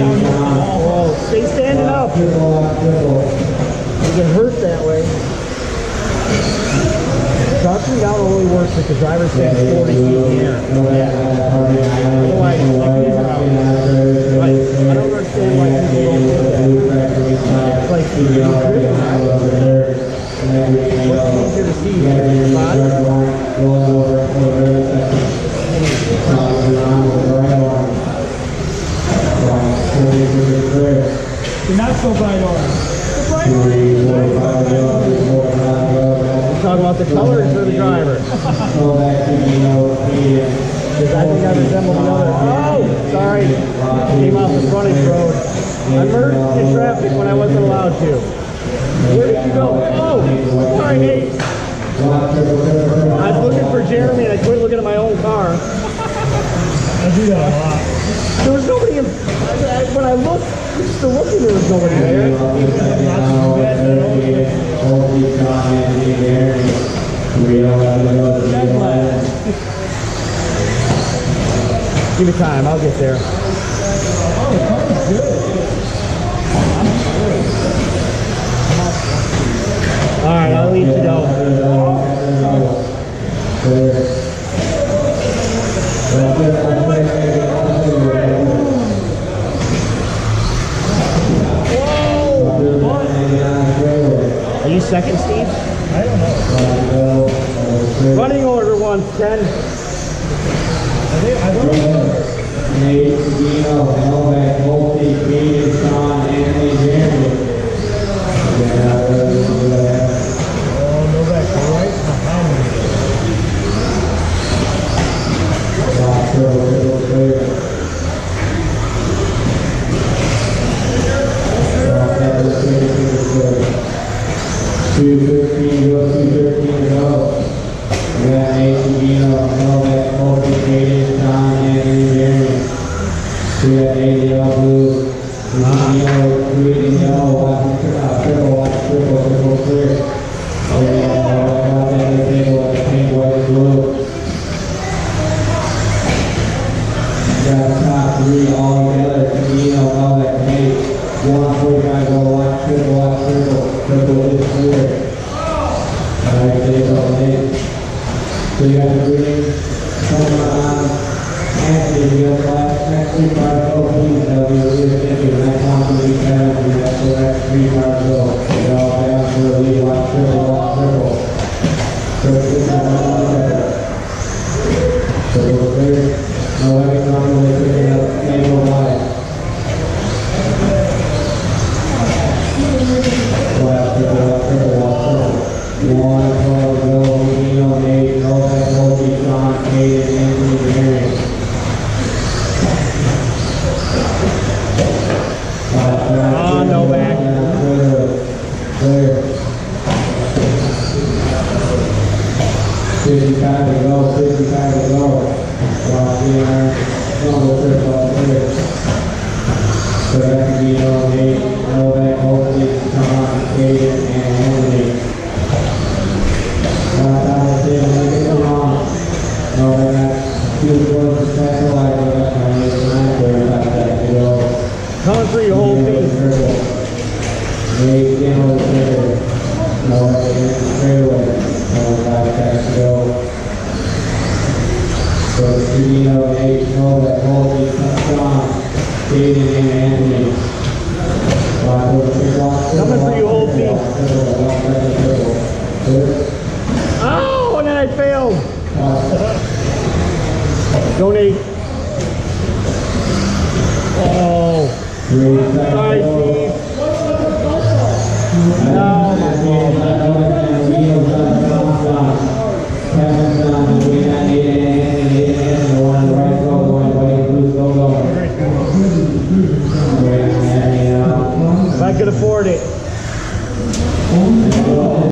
Oh, stay standing up. You get hurt that way. Crouching down only works if the driver stands 40 feet in the air. Otherwise, I don't understand why people don't do that. It's like what's easier to see here? Your body? You're not so bright orange. Talk about the colors or the driver. Because I think I resemble the other. Oh, sorry. Came off the frontage road. I merged in traffic when I wasn't allowed to. Where did you go? Oh, sorry, Nate. I was looking for Jeremy and I quit looking at my own car. I do that a lot. There was nobody in. When I looked, still looking, there was nobody there. Give me time, I'll get there. Alright, I'll leave you go. Are you second, Steve? I don't know. Running order 110. I don't know. Nate, Dino, Novak, Multi, Green, Sean, Anthony, Jeremy. Oh, Novak, right behind me. Coming for your whole team. Coming for you, whole team. Oh, and then I failed. Donate. Oh. Sorry, Steve. No, my fault. If I could afford it.